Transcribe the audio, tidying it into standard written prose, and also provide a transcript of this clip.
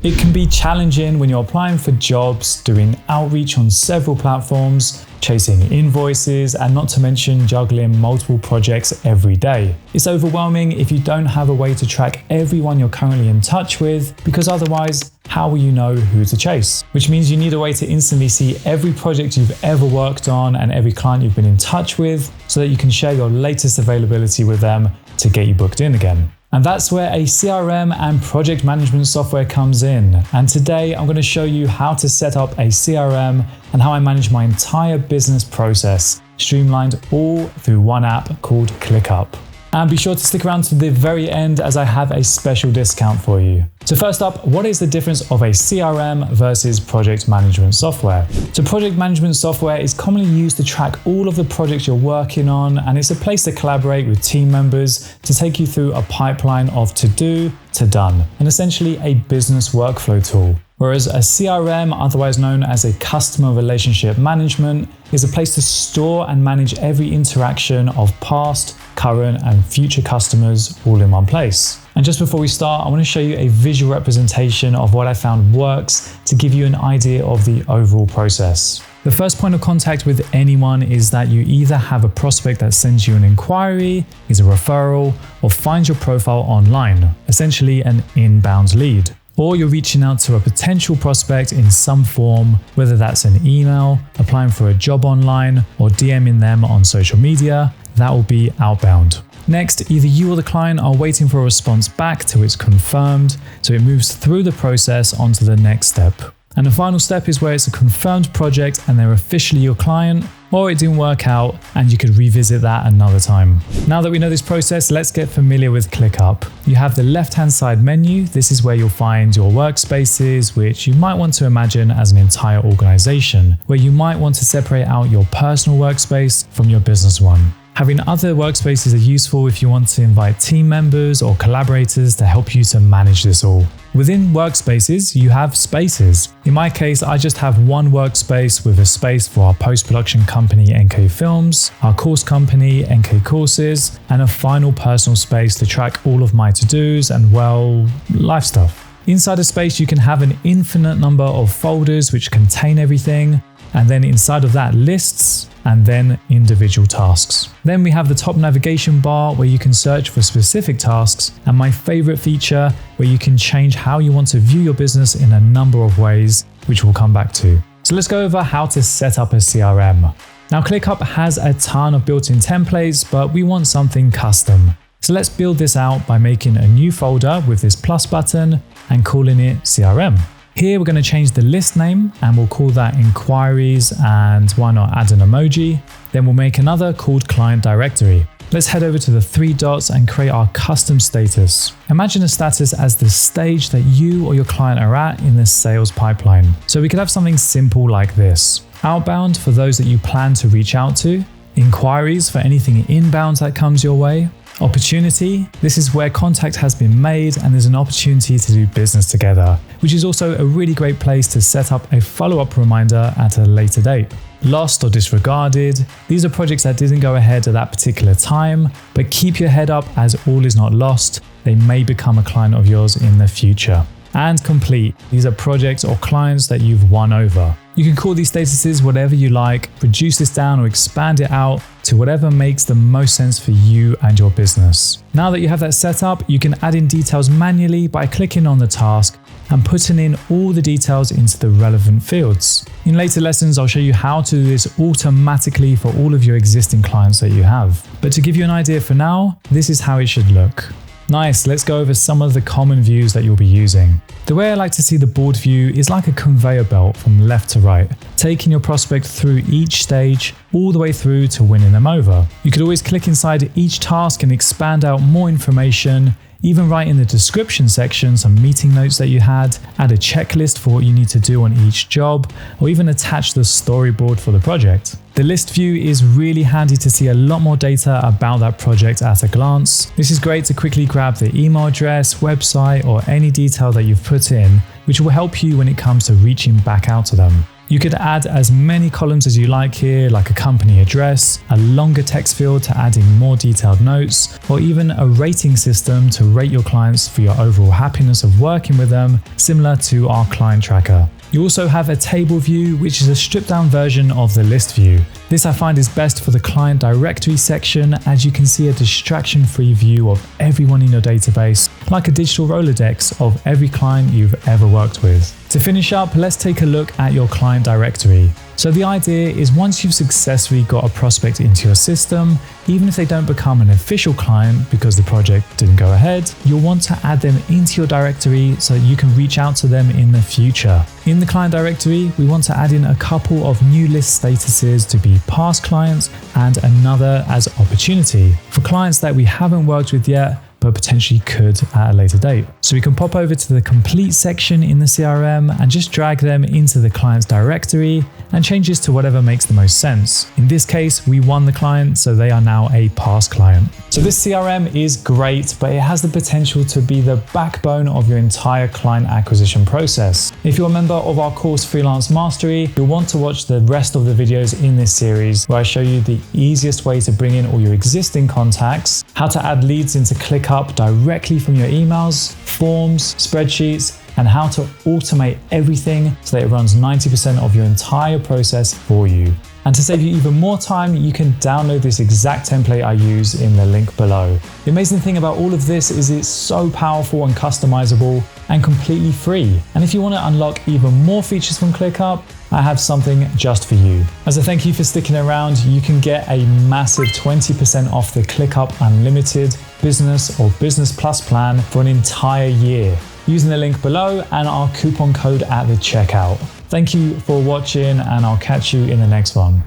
It can be challenging when you're applying for jobs, doing outreach on several platforms, chasing invoices, and not to mention juggling multiple projects every day. It's overwhelming if you don't have a way to track everyone you're currently in touch with, because otherwise, how will you know who to chase? Which means you need a way to instantly see every project you've ever worked on and every client you've been in touch with, so that you can share your latest availability with them to get you booked in again. And that's where a CRM and project management software comes in. And today I'm going to show you how to set up a CRM and how I manage my entire business process, streamlined all through one app called Clickup. And be sure to stick around to the very end as I have a special discount for you. So first up, what is the difference of a CRM versus project management software? So project management software is commonly used to track all of the projects you're working on, and it's a place to collaborate with team members to take you through a pipeline of to do to done, and essentially a business workflow tool. Whereas a CRM, otherwise known as a customer relationship management, is a place to store and manage every interaction of past, current, and future customers all in one place. And just before we start, I want to show you a visual representation of what I found works to give you an idea of the overall process. The first point of contact with anyone is that you either have a prospect that sends you an inquiry, is a referral, or finds your profile online, essentially an inbound lead. Or you're reaching out to a potential prospect in some form, whether that's an email, applying for a job online, or DMing them on social media. That will be outbound. Next, either you or the client are waiting for a response back till it's confirmed, so it moves through the process onto the next step. And the final step is where it's a confirmed project and they're officially your client, or it didn't work out and you could revisit that another time. Now that we know this process, let's get familiar with ClickUp. You have the left-hand side menu. This is where you'll find your workspaces, which you might want to imagine as an entire organization, where you might want to separate out your personal workspace from your business one. Having other workspaces are useful if you want to invite team members or collaborators to help you to manage this all. Within workspaces, you have spaces. In my case, I just have one workspace with a space for our post-production company NK Films, our course company NK Courses, and a final personal space to track all of my to-dos and, well, life stuff. Inside a space, you can have an infinite number of folders which contain everything, and then inside of that, lists, and then individual tasks. Then we have the top navigation bar where you can search for specific tasks, and my favorite feature where you can change how you want to view your business in a number of ways, which we'll come back to. So let's go over how to set up a CRM. Now, ClickUp has a ton of built-in templates, but we want something custom. So let's build this out by making a new folder with this plus button and calling it CRM. Here we're going to change the list name and we'll call that inquiries, and why not add an emoji. Then we'll make another called client directory. Let's head over to the three dots and create our custom status. Imagine a status as the stage that you or your client are at in the sales pipeline. So we could have something simple like this: outbound for those that you plan to reach out to, inquiries for anything inbound that comes your way, opportunity, this is where contact has been made and there's an opportunity to do business together, which is also a really great place to set up a follow-up reminder at a later date. Lost or disregarded, these are projects that didn't go ahead at that particular time, but keep your head up as all is not lost. They may become a client of yours in the future. And complete, these are projects or clients that you've won over. You can call these statuses whatever you like, reduce this down or expand it out to whatever makes the most sense for you and your business. Now that you have that set up, you can add in details manually by clicking on the task and putting in all the details into the relevant fields. In later lessons, I'll show you how to do this automatically for all of your existing clients that you have. But to give you an idea for now, this is how it should look. Nice, let's go over some of the common views that you'll be using. The way I like to see the board view is like a conveyor belt from left to right, taking your prospect through each stage all the way through to winning them over. You could always click inside each task and expand out more information, even write in the description section some meeting notes that you had, add a checklist for what you need to do on each job, or even attach the storyboard for the project. The list view is really handy to see a lot more data about that project at a glance. This is great to quickly grab the email address, website, or any detail that you've put in, which will help you when it comes to reaching back out to them. You could add as many columns as you like here, like a company address, a longer text field to add in more detailed notes, or even a rating system to rate your clients for your overall happiness of working with them, similar to our client tracker. You also have a table view, which is a stripped down version of the list view. This I find is best for the client directory section, as you can see a distraction-free view of everyone in your database, like a digital Rolodex of every client you've ever worked with. To finish up, let's take a look at your client directory. So the idea is once you've successfully got a prospect into your system, even if they don't become an official client because the project didn't go ahead, you'll want to add them into your directory so that you can reach out to them in the future. In the client directory, we want to add in a couple of new list statuses to be past clients and another as opportunity for clients that we haven't worked with yet, but potentially could at a later date. So we can pop over to the complete section in the CRM and just drag them into the client's directory and change this to whatever makes the most sense. In this case, we won the client, so they are now a past client. So this CRM is great, but it has the potential to be the backbone of your entire client acquisition process. If you're a member of our course Freelance Mastery, you'll want to watch the rest of the videos in this series where I show you the easiest way to bring in all your existing contacts, how to add leads into Clickup directly from your emails, forms, spreadsheets, and how to automate everything so that it runs 90% of your entire process for you. And to save you even more time, you can download this exact template I use in the link below. The amazing thing about all of this is it's so powerful and customizable and completely free. And if you want to unlock even more features from ClickUp, I have something just for you. As a thank you for sticking around, you can get a massive 20% off the ClickUp Unlimited Business or Business Plus plan for an entire year using the link below and our coupon code at the checkout. Thank you for watching, and I'll catch you in the next one.